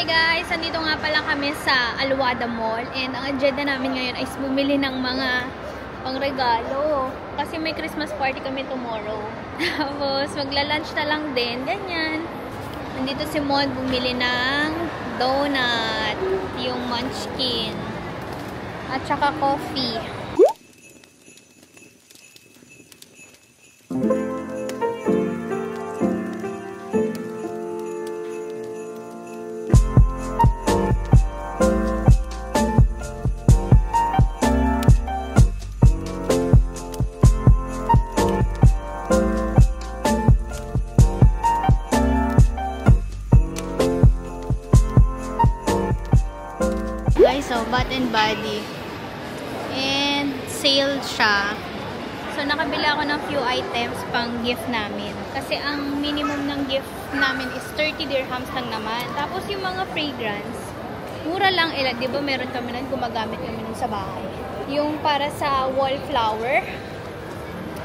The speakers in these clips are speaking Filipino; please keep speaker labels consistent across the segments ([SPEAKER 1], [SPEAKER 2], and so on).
[SPEAKER 1] Hi guys! Andito nga pala kami sa Alwada Mall and ang agenda namin ngayon ay bumili ng mga pangregalo kasi may Christmas party kami tomorrow. Tapos magla-lunch na lang din, ganyan. Nandito si Mon bumili ng donut, yung munchkin at saka coffee. So, Bath and Body. And sale siya. So, nakabili ako ng few items pang gift namin. Kasi ang minimum ng gift namin is 30 dirhams lang naman. Tapos yung mga fragrance, mura lang. Di ba meron kami nun, gumagamit kami nun sa bahay. Yung para sa wallflower,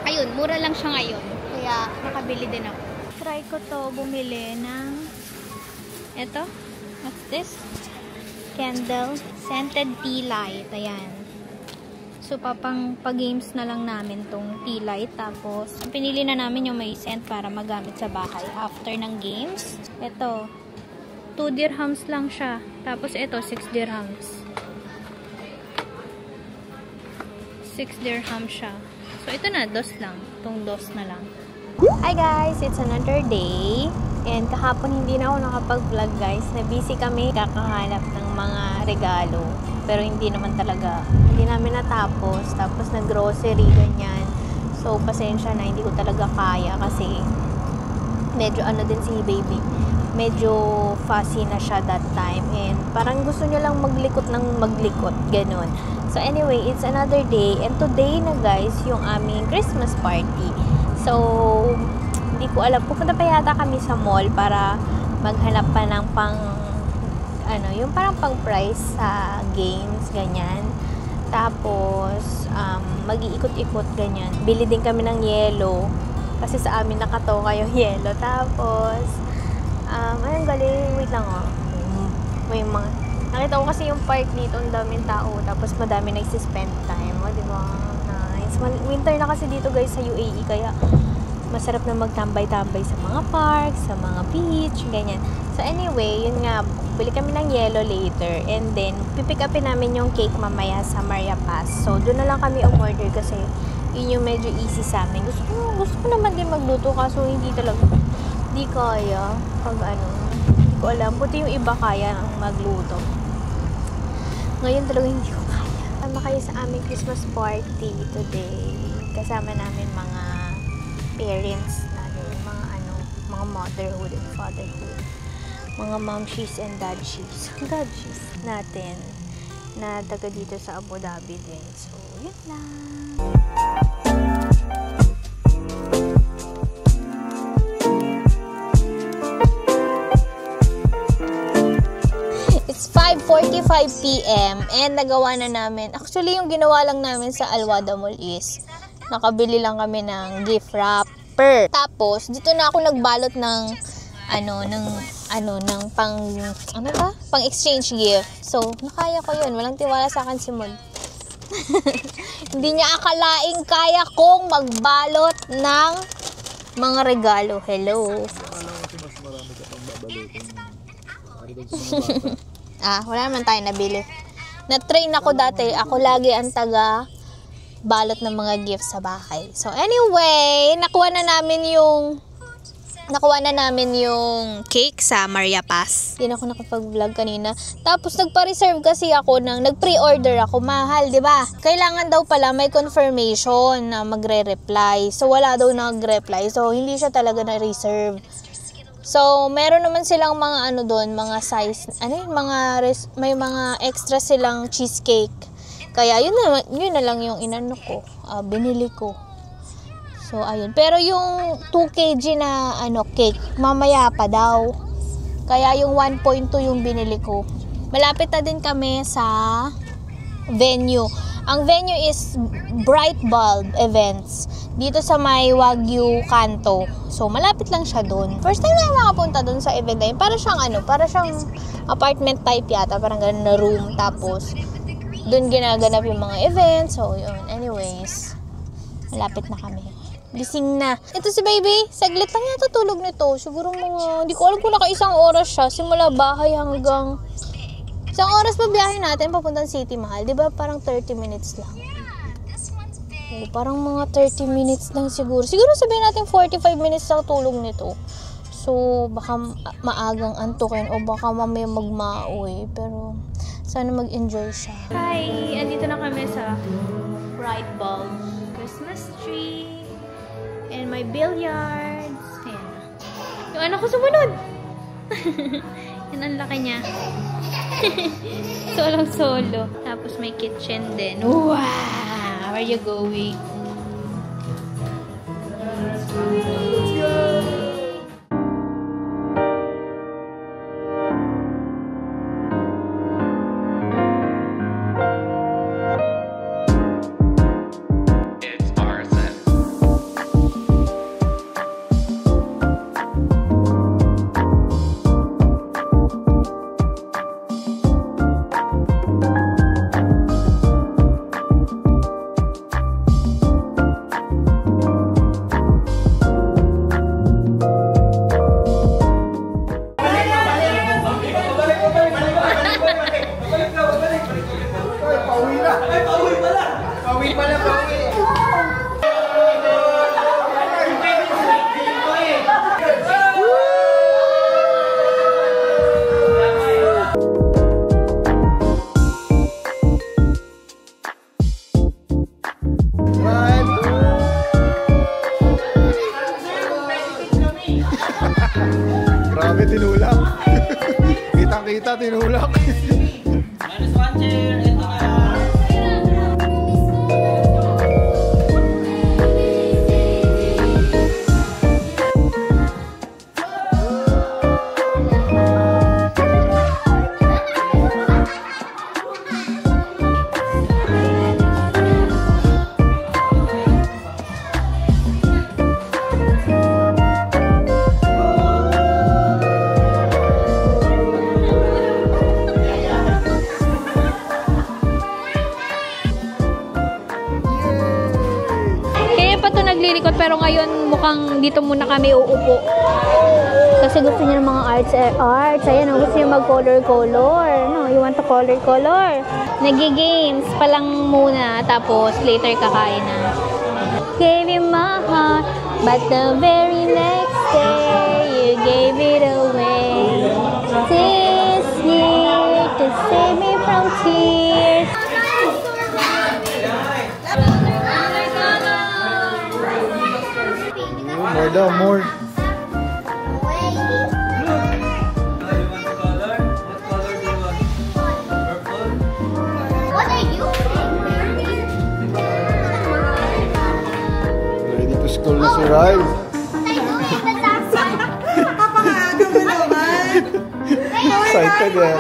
[SPEAKER 1] ayun, mura lang siya ngayon. Kaya, nakabili din ako. Try ko to bumili ng eto. What's this? Candle, scented tea light. Ayan. So, pag-games na lang namin tong tea light. Tapos, pinili na namin yung may scent para magamit sa bahay after ng games. Ito, 2 dirhams lang siya. Tapos, ito, 6 dirhams. 6 dirhams siya. So, ito na, dos lang. Itong dos na lang. Hi guys! It's another day. And kahapon hindi na ako nakapag-vlog guys. Na-busy kami kakahanap ng mga regalo. Pero hindi naman talaga. Hindi namin natapos. Tapos nag-grocery, ganyan. So, pasensya na. Hindi ko talaga kaya kasi medyo ano din si baby. Medyo fussy na siya that time. And parang gusto niya lang maglikot ng maglikot. Ganon. So, anyway, it's another day. And today na guys, yung aming Christmas party. So, hindi ko alam. Pupunta pa yata kami sa mall para maghanap pa ng yung parang pang price sa games, ganyan. Tapos, mag-iikot-ikot, ganyan. Bili din kami ng yelo. Kasi sa amin nakatoka yung yelo. Tapos, ayun galing. Wait lang, oh. May mga, nakita ko kasi yung park dito, ang daming tao. Tapos, madami nagsispend time. O, diba? Nice. Winter na kasi dito, guys, sa UAE. Kaya, masarap na magtambay-tambay sa mga park, sa mga beach, ganyan. So anyway, yun nga, bili kami ng yellow later and then pipick upin namin yung cake mamaya sa Maria Paz. So doon na lang kami umorder kasi yun yung medyo easy sa amin. Gusto ko naman din magluto kaso hindi talaga, hindi kaya pag hindi ko alam. Buti yung iba kaya magluto. Ngayon talaga hindi ko kaya. Tama kayo sa aming Christmas party today. Kasama namin mga parents natin, mga motherhood and fatherhood, mga momshies and dadshies natin na taga dito sa Abu Dhabi din. So, yun lang. It's 5:45 PM and nagawa na namin. Actually, yung ginawa lang namin sa Alwada Mall is nakabili lang kami ng gift wrapper. Tapos, dito na ako nagbalot ng pang exchange gift. So, nakaya ko yun. Walang tiwala sa akin si Mod. Hindi niya akalaing kaya kong magbalot ng mga regalo. Hello. Wala naman tayo nabili. Na-train ako dati. Ako lagi ang taga balot ng mga gifts sa bahay. So anyway, nakuha na namin yung cake sa Maria Paz. Hindi ako nakapag-vlog kanina. Tapos nagpa-reserve kasi ako nag-pre-order ako. Mahal, 'di ba? Kailangan daw pala may confirmation na magre-reply. So wala daw nag-reply. So hindi siya talaga na-reserve. So meron naman silang mga doon, mga size, may mga extra silang cheesecake. Kaya yun na lang yung binili ko. So ayun, pero yung 2 kg na cake mamaya pa daw. Kaya yung 1.2 yung binili ko. Malapit na din kami sa venue. Ang venue is Bright Bulb Events. Dito sa may Wagyu Kanto. So, malapit lang siya doon. First time na makapunta doon sa event na yun. Para siyang apartment type yata. Parang ganun na room. Tapos, doon ginaganap yung mga events. So, yun. Anyways, malapit na kami. Gising na. Ito si baby. Saglit lang yata tulog nito. Siguro mga, hindi ko alam kung naka-isang oras siya. Simula bahay hanggang isang oras pa biyahe natin papuntang City Mahal. Diba parang 30 minutes lang? Oh, parang mga 30 minutes lang siguro. Siguro sabihin natin 45 minutes lang tulog nito. So, baka maagang antukin o baka mamaya magmaoy. Pero, sana mag-enjoy siya. Hi! Andito na kami sa Bright Bulb Christmas tree. And my billiards. Ayan. Yung anak ko sumunod! Yan ang laki niya. Solo. Tapos may kitchen din. Wow! Where are you going? Let's go!
[SPEAKER 2] Grabe, tinulak. Kitang-kita, tinulak.
[SPEAKER 3] Minus 1 chair. Ito na.
[SPEAKER 1] Naglilikot pero ngayon mukhang dito muna kami uupo. Kasi gusto niya ng mga arts. Ayan, gusto niya mag-color. No, you want to color? Nagi-games pa lang muna. Tapos later kakain na. Gave you my heart, but the very next day you gave it away. This year to save me from tears.
[SPEAKER 2] More daw, more. Ready to school na si Rai. Excited eh.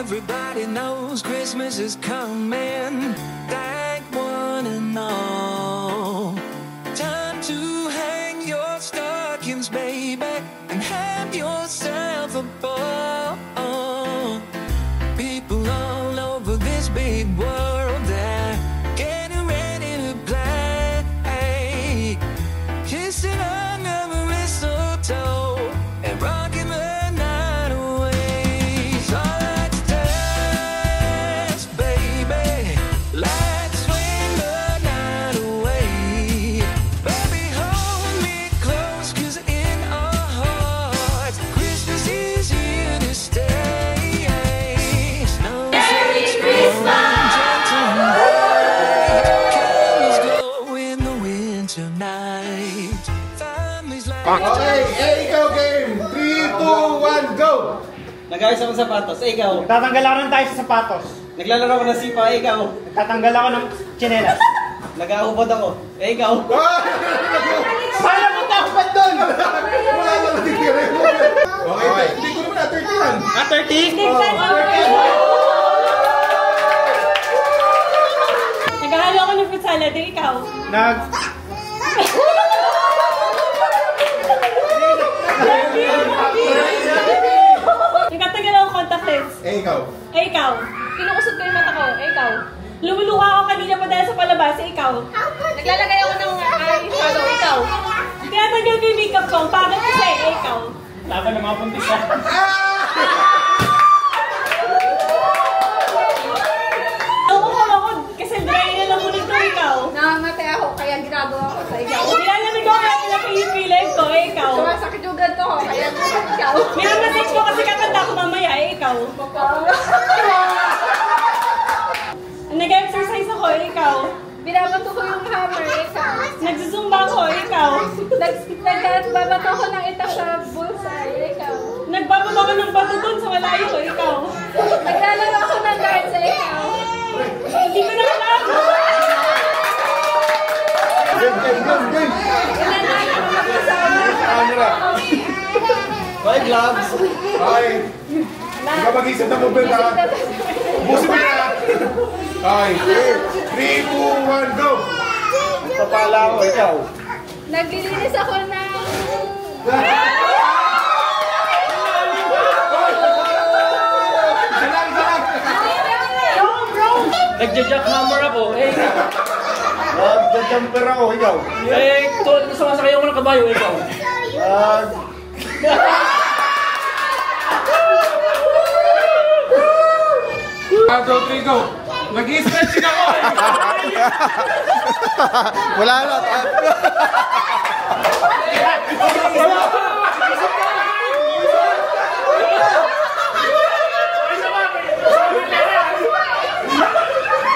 [SPEAKER 4] Everybody knows Christmas is coming. Thank one and all. Time to hang your stockings, baby, and have yourself a ball. People all over this big world, they're getting ready to play. Kissing under the mistletoe and rocking the night away. So let's dance, baby. Let's swing the night away. Baby, hold me close, 'cause in our hearts Christmas is here to stay. Snow flakes fall, gentle rain, candles glow in the winter night. Families like
[SPEAKER 2] Okay, ikaw game. 3, 2, 1, go!
[SPEAKER 3] Nag-ayos ako ng sapatos. Ikaw.
[SPEAKER 5] Tatanggal ako ng tayo sa sapatos.
[SPEAKER 3] Naglalaro ako ng sipa. Ikaw.
[SPEAKER 5] Tatanggal ako ng tsinelas.
[SPEAKER 3] Nag-aubod ako. Ikaw.
[SPEAKER 5] Kala mo
[SPEAKER 2] Dapat doon! Wala na matitira yung moment. Okay, hindi ko naman na 31.
[SPEAKER 3] Ah, 30?
[SPEAKER 1] Naghahalo ako ng fruit salad. Ikaw? Nagkatagal ako contact lens.
[SPEAKER 2] Ikaw.
[SPEAKER 1] Ikaw. Kinukusot ko yung mata ko. Ikaw. Lumuluha ako kanina pa dahil sa palabas. Ikaw. Naglalagay ako ng eyeshadow. Ikaw. Tinatanggal ko yung makeup ko. Bakit kasi? Ikaw.
[SPEAKER 3] Laban ng mga puntis ha.
[SPEAKER 1] Ako. Kasi dry na lang ulit ko. Ikaw.
[SPEAKER 6] Nangangatay ako, kaya ginagawa ko sa ikaw.
[SPEAKER 1] Nilalamig ko kaya nilapay yung pilay ko. Ikaw.
[SPEAKER 6] Sumasakit yung ganito ko, kaya ikaw.
[SPEAKER 1] Minamassage ko kasi kakanta ko mamaya. Ikaw. Nag-exercise ako. Ikaw.
[SPEAKER 6] Binabato ko yung hammer, ikaw.
[SPEAKER 1] Nagsusumba ako. Ikaw.
[SPEAKER 6] Nagbabato ko ng itak sa bullseye, ikaw.
[SPEAKER 1] Nagbababa ko ng bato doon sa malayo ko. Ikaw.
[SPEAKER 6] Naglalaro ako ng darts, ikaw.
[SPEAKER 1] Hindi ko na alam.
[SPEAKER 2] Game.
[SPEAKER 6] Ilan na ako magkasama.
[SPEAKER 2] Camera.
[SPEAKER 3] Bye, gloves.
[SPEAKER 2] Okay. Hindi ka mag-isip na movement ha. Ubusin mo na. Okay. 3, 2, 1, go!
[SPEAKER 3] Papala ako, ikaw.
[SPEAKER 6] Naglilinis ako ng...
[SPEAKER 2] Isa lang.
[SPEAKER 3] Nagja-jackhammer ako.
[SPEAKER 2] Jumper ako, ikaw.
[SPEAKER 3] Sumasakay ako ng kabayo, ikaw.
[SPEAKER 2] 1, 2, 3, go! Nag-i-stretching ako!
[SPEAKER 7] Wala na.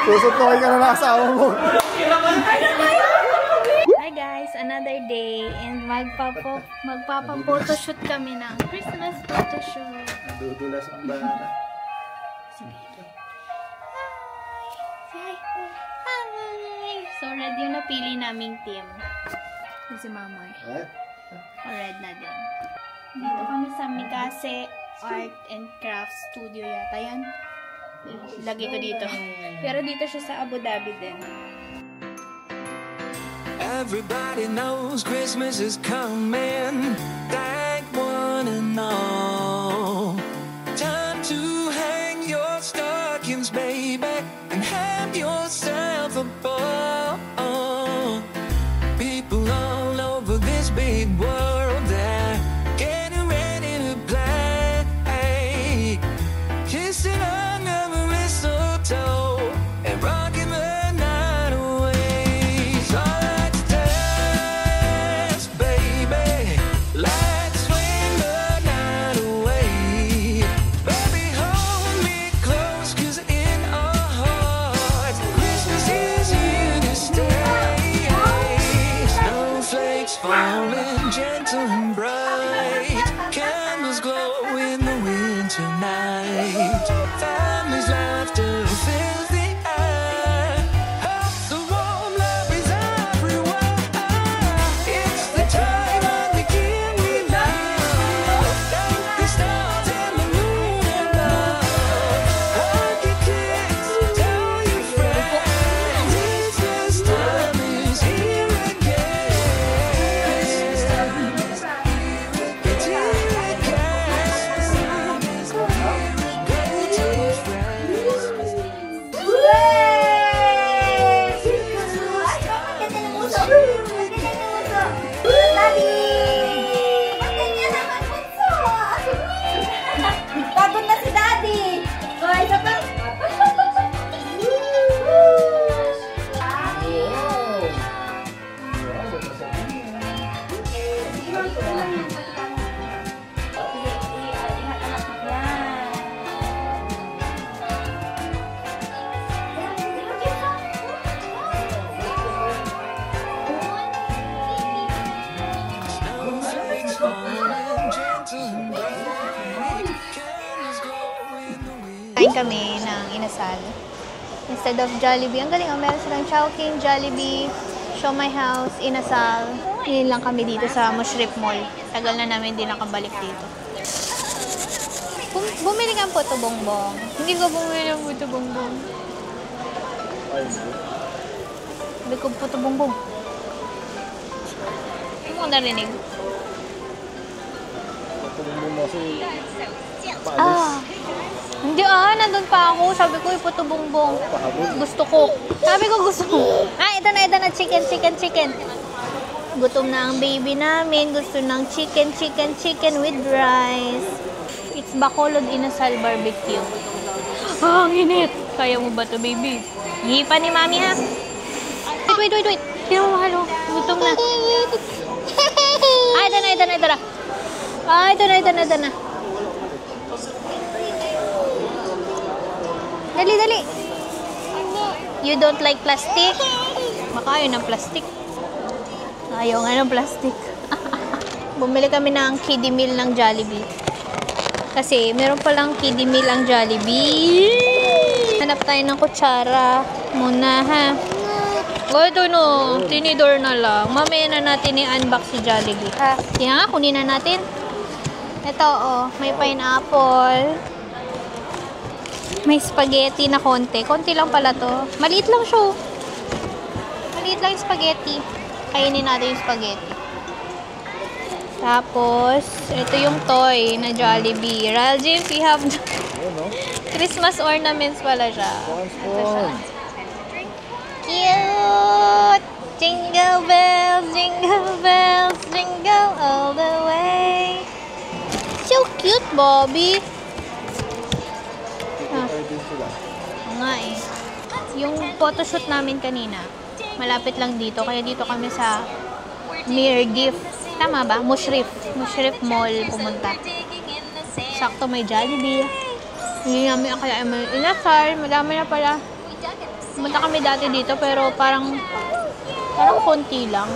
[SPEAKER 7] Susuntukin ka na ng asawa mo.
[SPEAKER 1] Hi guys, another day and magpapa-photoshoot kami ng Christmas photoshoot.
[SPEAKER 3] Dudulas ang bata.
[SPEAKER 1] Hi! So red yung napili naming team. Ito si Mama. Red na din. Dito kami sa Mikase Art and Crafts Studio yata yan. Lagi ko dito. Pero dito siya sa Abu Dhabi din.
[SPEAKER 4] Everybody knows Christmas is coming. Thank one and all. Time to hang your stockings, baby, and have yourself a ball. People all over this big world, they're getting ready to play. Kissing under the mistletoe and rocking the night away. So let's dance, baby. Let's swing the night away. Baby, hold me close, 'cause in our hearts, Christmas is here to stay. Snowflakes falling gentle and bright. Candles glow in the winter night. Families' laughter fills the air. Hearts of warm love is everywhere. It's the time of the year we love. Thank the stars and the moon above. Hug your kids, tell your friends. Christmas time is here again. Christmas time is here again. It's here again. Go to your friends.
[SPEAKER 6] Pagod na si Daddy! O, isa pa?
[SPEAKER 4] Snowflakes falling gentle and bright. Candles glow in the wind.
[SPEAKER 1] Kain kami ng inasal. Instead of Jollibee, ang galing, meron silang Chowking, Jollibee, Siomai House, Inasal. Ngayon lang kami dito sa Mushrif Mall. Tagal na namin hindi nakabalik dito. Bumili ka po ito, bongbong. Hindi ko bumili po ito, bongbong. Hindi ko po ito, bongbong. Hindi mo narinig. Hindi nandun pa ako. Sabi ko, ipo ito, bongbong. Gusto ko. Sabi ko, gusto ko. Ito na. Chicken. Gutom na ang baby namin. Gusto ng chicken with rice. It's Bacolod Inasal Barbecue. Ang init. Kaya mo ba ito, baby? Hipa ni mami, ha? Wait. Tino mo, halo. Gutom na. Ito na. Ito na. Dali. You don't like plastic? Baka ayaw ng plastic. Ayaw nga ng plastic. Bumili kami ng kiddie meal ng Jollibee. Kasi meron palang kiddie meal ang Jollibee. Hanap tayo ng kutsara muna, ha? Ito no. Tinidor na lang. Mamaya na natin i-unbox si Jollibee. Kaya nga, kunin na natin. Ito, may pineapple. May spaghetti na konti. Konti lang pala to. Maliit lang siya. Maliit lang yung spaghetti. Kainin natin yung spaghetti. Tapos, ito yung toy na Jollibee. Raljif, we have Christmas ornaments pala siya. Ito siya. Cute! Jingle bells, jingle all the way. So cute, Bobby. Nga eh. Yung photoshoot namin kanina, malapit lang dito. Kaya dito kami sa Mir Gift. Tama ba? Mushrif Mall pumunta. Sakto may Jollibee. Hindi namin kaya may Inasal. Madami na pala. Pumunta kami dati dito pero parang konti lang.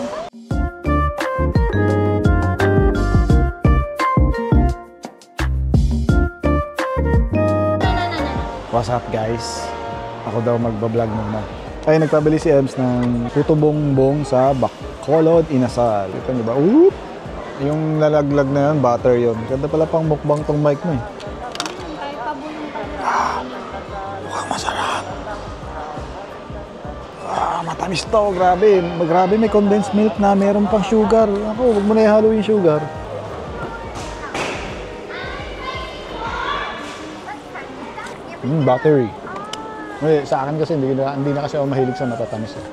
[SPEAKER 7] What's up, guys? Ako daw magbablog muna. Ay, nagpabili si Ems ng puto bongbong sa Bacolod Inasal. Kita niyo ba? Yung lalaglag na yan, butter yun. Ganda pala pang mukbang tong mic mo eh. Mukhang masarap. Matamis to. Grabe. Grabe, may condensed milk na meron pang sugar. Ako, huwag mo na ihalo yung sugar. Battery. Sa akin kasi hindi na kasi ako mahilig sa matatamis eh.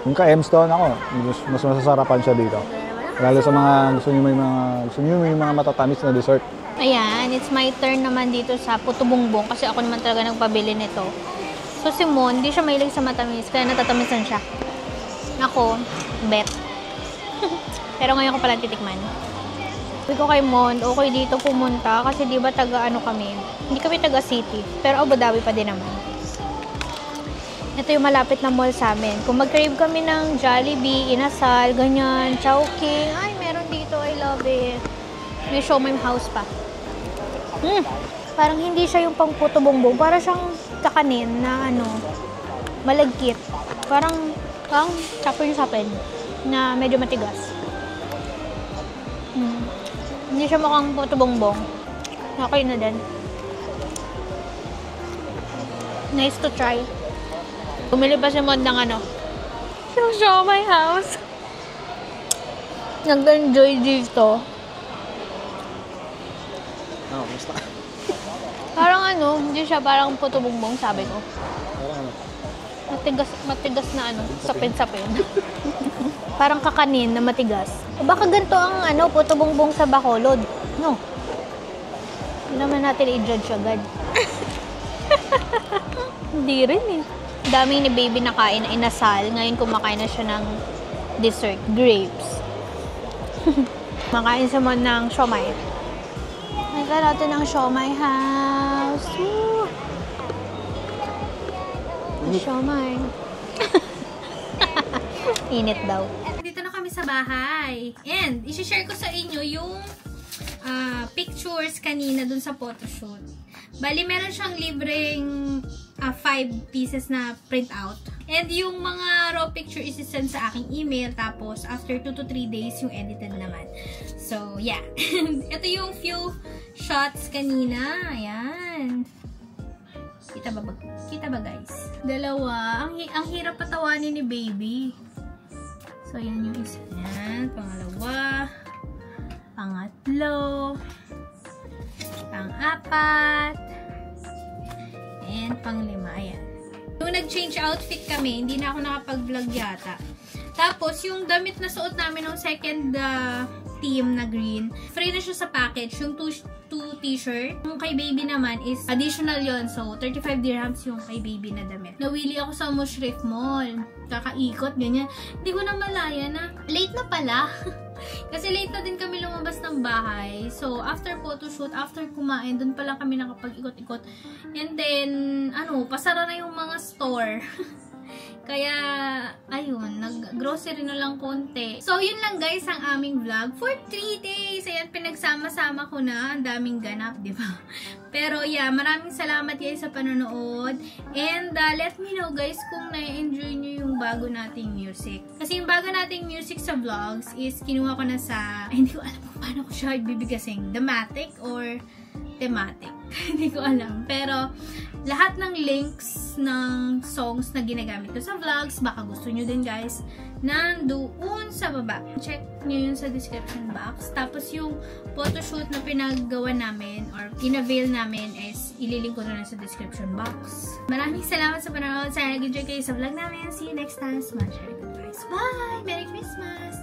[SPEAKER 7] Yung ka-M-Stone ako, mas masasarapan siya dito. Lalo sa mga gusto niyo may mga matatamis na dessert.
[SPEAKER 1] Ayan, it's my turn naman dito sa puto bongbong kasi ako naman talaga nagpabili nito. So si Mon, hindi siya mahilig sa matamis kaya natatamisan siya. Ako, bet. Pero ngayon ko pala titikman. Sabi ko kay Mon, okay dito pumunta kasi di ba taga kami. Hindi kami taga city, pero Abu Dhabi pa din naman. Ito yung malapit na mall sa amin. Kung mag-crave kami ng Jollibee, Inasal, ganyan, Chowking, ay meron dito, I love it. May Siomai House pa. Parang hindi siya yung pang puto bongbong, para siyang kakanin na malagkit. Parang sapin na medyo matigas. Hindi siya mukhang puto bongbong. Okay na din. Nice to try. Bumili pa si Mon ng yung Siomai House. Nag-enjoy dito.
[SPEAKER 7] Basta.
[SPEAKER 1] Parang hindi siya parang puto bongbong, sabi ko. Matigas na sapin-sapin. Parang kakanin na matigas. O baka ganito ang puto bongbong sa Bacolod. No. Hindi naman natin i-judge agad. Hindi rin eh. Dami ni baby nakain na Inasal. Ngayon kumakain na siya ng dessert, grapes. Makain sa mo ng siomai. Nagka natin ng Siomai House. Woo! Siomai. Init daw. Dito na kami sa bahay. And, isi-share ko sa inyo yung pictures kanina dun sa photoshoot. Bali, meron siyang libreng 5 pieces na print out. And yung mga raw picture isi-send sa aking email. Tapos, after 2 to 3 days, yung edited naman. So, yeah. Ito yung few shots kanina. Ayan. Kita ba guys? Dalawa. Ang hirap patawanin ni baby. So, yan yung isa. Yan. Pangalawa. Pangatlo. Pang-apat. And pang-lima. Ayan. Nung nag-change outfit kami, hindi na ako nakapag-vlog yata. Tapos, yung damit na suot namin ng second team na green, free na siya sa package. Yung two t-shirt. Yung kay baby naman is additional yon. So, 35 dirhams yung kay baby na damit. Nawili ako sa Mushrif Mall. Kakaikot, ganyan. Hindi ko na malaya na late na pala. Kasi late na din kami lumabas ng bahay. So, after photoshoot, after kumain, dun pa lang kami nakapag-ikot-ikot. And then, pasara na yung mga store. Kaya, ayun, nag-grocery na lang konti. So, yun lang guys ang aming vlog for 3 days. Ayan, pinagsama-sama ko na. Ang daming ganap, di ba? Pero, yeah, maraming salamat guys sa panonood. And, let me know guys kung na-enjoy nyo yung bago nating music. Kasi yung bago nating music sa vlogs is kinuha ko na sa, hindi ko alam kung paano ko siya ibibigasing. Dematic or thematic. Hindi ko alam. Pero, lahat ng links ng songs na ginagamit ko sa vlogs, baka gusto nyo din guys, nandoon sa baba. Check nyo yun sa description box. Tapos yung photoshoot na pinagawa namin or in-avail namin is ililink ko na sa description box. Maraming salamat sa panonood. Sana nag-enjoy kayo sa vlog namin. See you next time. Smash your good guys. Bye! Merry Christmas!